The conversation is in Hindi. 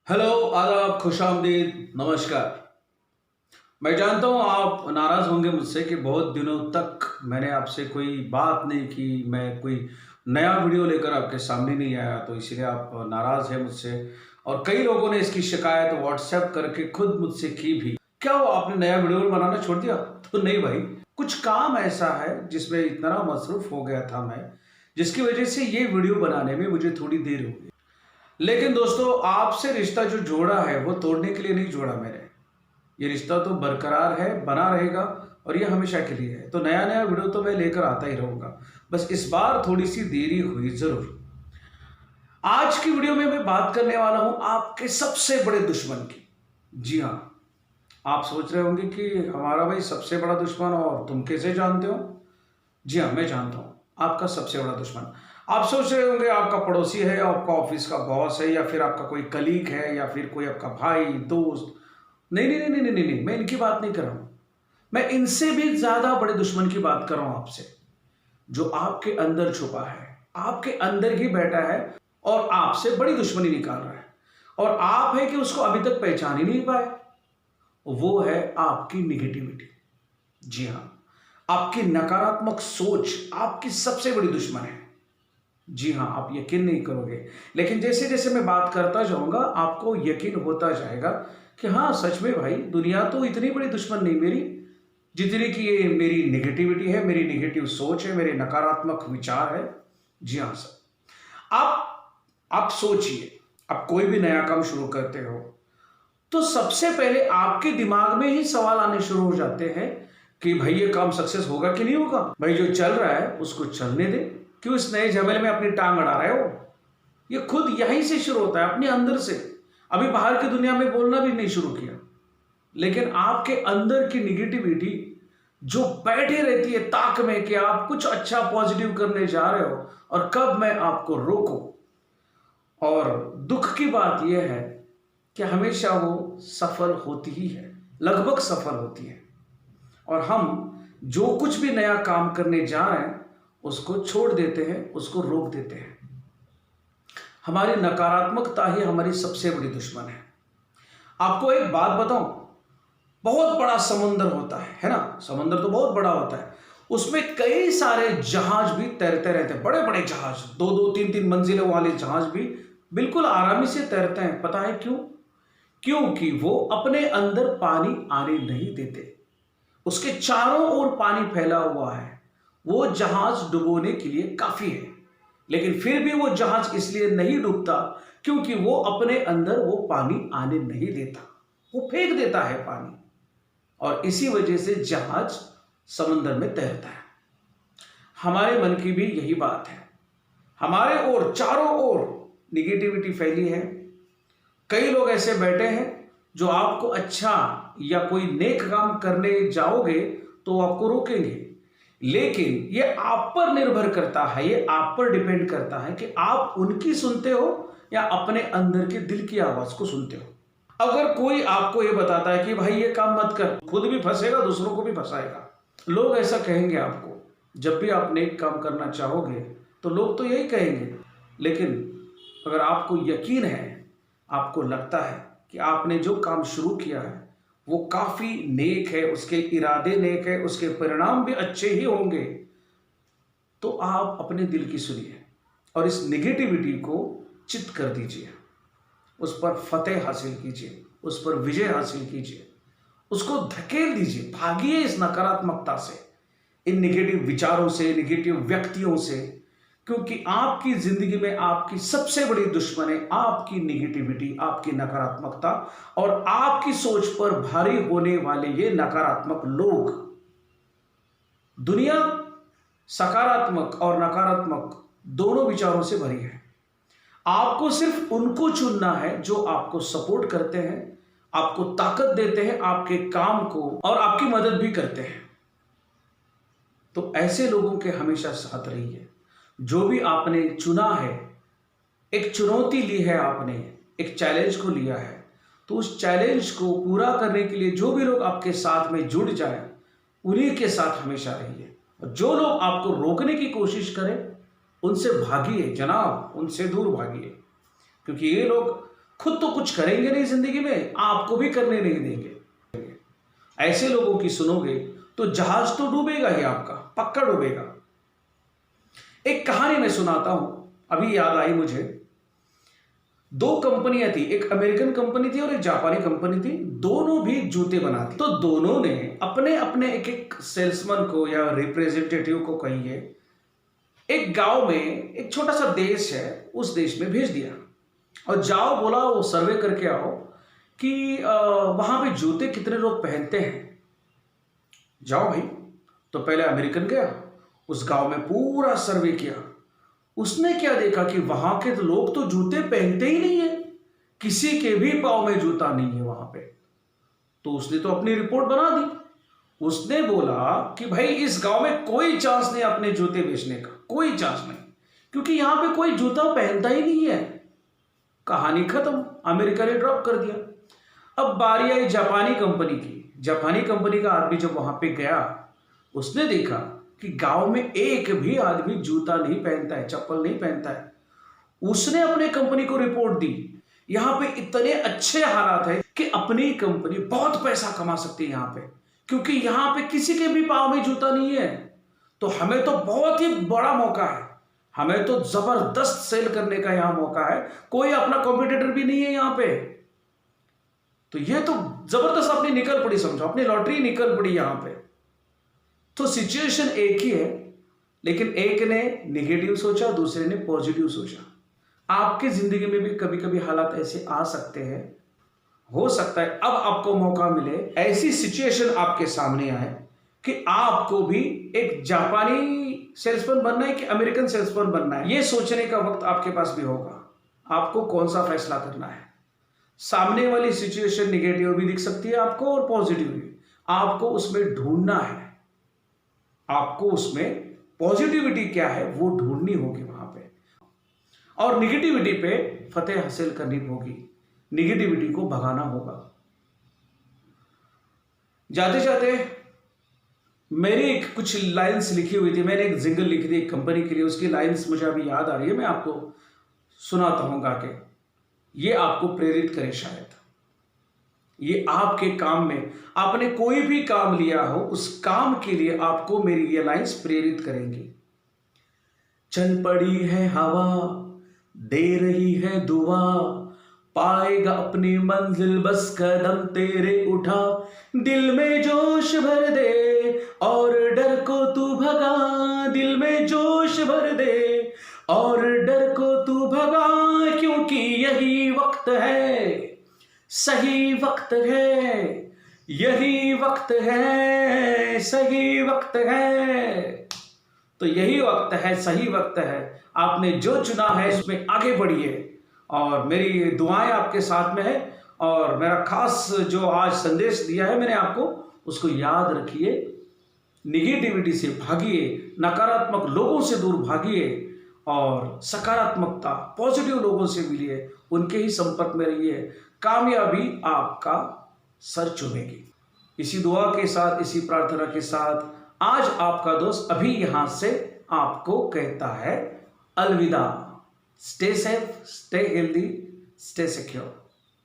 हेलो, आदाब, खुशामदीद, नमस्कार। मैं जानता हूँ आप नाराज़ होंगे मुझसे कि बहुत दिनों तक मैंने आपसे कोई बात नहीं की, मैं कोई नया वीडियो लेकर आपके सामने नहीं आया, तो इसीलिए आप नाराज़ हैं मुझसे। और कई लोगों ने इसकी शिकायत व्हाट्सएप करके खुद मुझसे की भी। क्या हुआ, आपने नया वीडियो बनाना छोड़ दिया? तो नहीं भाई, कुछ काम ऐसा है जिसमें इतना मसरूफ़ हो गया था मैं, जिसकी वजह से ये वीडियो बनाने में मुझे थोड़ी देर हो गई। लेकिन दोस्तों, आपसे रिश्ता जो जोड़ा है वो तोड़ने के लिए नहीं जोड़ा मैंने। ये रिश्ता तो बरकरार है, बना रहेगा और ये हमेशा के लिए है। तो नया नया वीडियो तो मैं लेकर आता ही रहूंगा, बस इस बार थोड़ी सी देरी हुई जरूर। आज की वीडियो में मैं बात करने वाला हूं आपके सबसे बड़े दुश्मन की। जी हाँ, आप सोच रहे होंगे कि हमारा भाई सबसे बड़ा दुश्मन और तुम कैसे जानते हो? जी हाँ, मैं जानता हूँ आपका सबसे बड़ा दुश्मन। आप सोच रहे होंगे आपका पड़ोसी है, आपका ऑफिस का बॉस है, या फिर आपका कोई कलीग है, या फिर कोई आपका भाई दोस्त। नहीं नहीं नहीं नहीं नहीं नहीं नहीं, मैं इनकी बात नहीं कर रहा हूँ। मैं इनसे भी ज्यादा बड़े दुश्मन की बात कर रहा हूँ आपसे, जो आपके अंदर छुपा है, आपके अंदर ही बैठा है और आपसे बड़ी दुश्मनी निकाल रहा है। और आप है कि उसको अभी तक पहचान ही नहीं पाए। वो है आपकी निगेटिविटी। जी हाँ, आपकी नकारात्मक सोच आपकी सबसे बड़ी दुश्मन है। जी हाँ, आप यकीन नहीं करोगे, लेकिन जैसे जैसे मैं बात करता जाऊंगा आपको यकीन होता जाएगा कि हाँ, सच में भाई, दुनिया तो इतनी बड़ी दुश्मन नहीं मेरी, जितनी कि ये मेरी निगेटिविटी है, मेरी निगेटिव सोच है, मेरे नकारात्मक विचार है। जी हाँ सर। आप सोचिए, आप कोई भी नया काम शुरू करते हो तो सबसे पहले आपके दिमाग में ही सवाल आने शुरू हो जाते हैं कि भाई ये काम सक्सेस होगा कि नहीं होगा। भाई जो चल रहा है उसको चलने दे, क्यों इस नए झमेले में अपनी टांग अड़ा रहे हो? ये खुद यहीं से शुरू होता है, अपने अंदर से। अभी बाहर की दुनिया में बोलना भी नहीं शुरू किया, लेकिन आपके अंदर की निगेटिविटी जो बैठे रहती है ताक में कि आप कुछ अच्छा पॉजिटिव करने जा रहे हो और कब मैं आपको रोकूं। और दुख की बात यह है कि हमेशा वो सफल होती ही है, लगभग सफल होती है। और हम जो कुछ भी नया काम करने जा रहे हैं उसको छोड़ देते हैं, उसको रोक देते हैं। हमारी नकारात्मकता ही हमारी सबसे बड़ी दुश्मन है। आपको एक बात बताऊं, बहुत बड़ा समुद्र होता है ना? समुद्र तो बहुत बड़ा होता है, उसमें कई सारे जहाज भी तैरते रहते हैं, बड़े बड़े जहाज, दो दो तीन तीन मंजिलों वाले जहाज भी बिल्कुल आरामी से तैरते हैं। पता है क्यों? क्योंकि वो अपने अंदर पानी आने नहीं देते। उसके चारों ओर पानी फैला हुआ है, वो जहाज डुबोने के लिए काफी है। लेकिन फिर भी वो जहाज इसलिए नहीं डूबता क्योंकि वो अपने अंदर वो पानी आने नहीं देता, वो फेंक देता है पानी। और इसी वजह से जहाज समंदर में तैरता है। हमारे मन की भी यही बात है। हमारे ओर चारों ओर निगेटिविटी फैली है। कई लोग ऐसे बैठे हैं जो आपको अच्छा या कोई नेक काम करने जाओगे तो आपको रोकेंगे, लेकिन ये आप पर निर्भर करता है, ये आप पर डिपेंड करता है कि आप उनकी सुनते हो या अपने अंदर के दिल की आवाज को सुनते हो। अगर कोई आपको ये बताता है कि भाई ये काम मत कर, खुद भी फंसेगा, दूसरों को भी फंसाएगा। लोग ऐसा कहेंगे आपको। जब भी आप नेक काम करना चाहोगे तो लोग तो यही कहेंगे, लेकिन अगर आपको यकीन है, आपको लगता है कि आपने जो काम शुरू किया है वो काफी नेक है, उसके इरादे नेक है, उसके परिणाम भी अच्छे ही होंगे, तो आप अपने दिल की सुनिए और इस निगेटिविटी को चित कर दीजिए, उस पर फतेह हासिल कीजिए, उस पर विजय हासिल कीजिए, उसको धकेल दीजिए, भागिए इस नकारात्मकता से, इन निगेटिव विचारों से, निगेटिव व्यक्तियों से। क्योंकि आपकी जिंदगी में आपकी सबसे बड़ी दुश्मन है आपकी निगेटिविटी, आपकी नकारात्मकता और आपकी सोच पर भारी होने वाले ये नकारात्मक लोग। दुनिया सकारात्मक और नकारात्मक दोनों विचारों से भरी है। आपको सिर्फ उनको चुनना है जो आपको सपोर्ट करते हैं, आपको ताकत देते हैं, आपके काम को और आपकी मदद भी करते हैं। तो ऐसे लोगों के हमेशा साथ रहिए। जो भी आपने चुना है, एक चुनौती ली है आपने, एक चैलेंज को लिया है, तो उस चैलेंज को पूरा करने के लिए जो भी लोग आपके साथ में जुड़ जाए उन्हीं के साथ हमेशा रहिए। और जो लोग आपको रोकने की कोशिश करें उनसे भागिए जनाब, उनसे दूर भागिए। क्योंकि ये लोग खुद तो कुछ करेंगे नहीं जिंदगी में, आपको भी करने नहीं देंगे। ऐसे लोगों की सुनोगे तो जहाज तो डूबेगा ही, आपका पक्का डूबेगा। एक कहानी मैं सुनाता हूं, अभी याद आई मुझे। दो कंपनियां थी, एक अमेरिकन कंपनी थी और एक जापानी कंपनी थी। दोनों भी जूते बनाती। तो दोनों ने अपने अपने एक एक सेल्समैन को या रिप्रेजेंटेटिव को कहिए एक गांव में, एक छोटा सा देश है, उस देश में भेज दिया और जाओ बोला, वो सर्वे करके आओ कि वहां पे जूते कितने लोग पहनते हैं। जाओ भाई। तो पहले अमेरिकन गया, उस गांव में पूरा सर्वे किया। उसने क्या देखा कि वहां के लोग तो जूते पहनते ही नहीं है, किसी के भी पांव में जूता नहीं है वहां पे। तो उसने तो अपनी रिपोर्ट बना दी। उसने बोला कि भाई इस गांव में कोई चांस नहीं अपने जूते बेचने का, कोई चांस नहीं, क्योंकि यहां पे कोई जूता पहनता ही नहीं है। कहानी खत्म, अमेरिका ने ड्रॉप कर दिया। अब बारी आई जापानी कंपनी की। जापानी कंपनी का आदमी जब वहां पे गया, उसने देखा कि गांव में एक भी आदमी जूता नहीं पहनता है, चप्पल नहीं पहनता है। उसने अपने कंपनी को रिपोर्ट दी, यहां पे इतने अच्छे हालात है कि अपनी कंपनी बहुत पैसा कमा सकती है यहां पे, क्योंकि यहां पे किसी के भी पांव में जूता नहीं है। तो हमें तो बहुत ही बड़ा मौका है, हमें तो जबरदस्त सेल करने का यहां मौका है, कोई अपना कॉम्पिटिटर भी नहीं है यहां पे। तो ये तो जबरदस्त अपनी निकल पड़ी, समझो अपनी लॉटरी निकल पड़ी यहां पे। तो सिचुएशन एक ही है, लेकिन एक ने नेगेटिव सोचा, दूसरे ने पॉजिटिव सोचा। आपकी जिंदगी में भी कभी कभी हालात ऐसे आ सकते हैं, हो सकता है अब आपको मौका मिले, ऐसी सिचुएशन आपके सामने आए कि आपको भी एक जापानी सेल्समैन बनना है कि अमेरिकन सेल्समैन बनना है। यह सोचने का वक्त आपके पास भी होगा, आपको कौन सा फैसला करना है। सामने वाली सिचुएशन नेगेटिव भी दिख सकती है आपको और पॉजिटिव भी, आपको उसमें ढूंढना है। आपको उसमें पॉजिटिविटी क्या है वो ढूंढनी होगी वहां पे, और निगेटिविटी पे फतेह हासिल करनी होगी, निगेटिविटी को भगाना होगा। जाते जाते मेरी कुछ लाइंस लिखी हुई थी, मैंने एक जिंगल लिखी थी एक कंपनी के लिए, उसकी लाइंस मुझे अभी याद आ रही है, मैं आपको सुनाता हूं गा के। ये आपको प्रेरित करे, शायद ये आपके काम में, आपने कोई भी काम लिया हो उस काम के लिए आपको मेरी ये लाइंस प्रेरित करेंगी। चल पड़ी है हवा, दे रही है दुआ, पाएगा अपनी मंजिल बस कदम तेरे उठा। दिल में जोश भर दे और डर को तू भगा, दिल में जोश भर दे और डर को तू भगा, क्योंकि यही वक्त है, सही वक्त है, यही वक्त है, सही वक्त है। तो यही वक्त है, सही वक्त है, आपने जो चुना है उसमें आगे बढ़िए। और मेरी दुआएं आपके साथ में है, और मेरा खास जो आज संदेश दिया है मैंने आपको, उसको याद रखिए। निगेटिविटी से भागिए, नकारात्मक लोगों से दूर भागिए और सकारात्मकता पॉजिटिव लोगों से मिलिए, उनके ही संपर्क में रहिए, कामयाबी आपका सर चूमेगी। इसी दुआ के साथ, इसी प्रार्थना के साथ आज आपका दोस्त अभी यहां से आपको कहता है अलविदा। Stay safe, stay healthy, stay secure.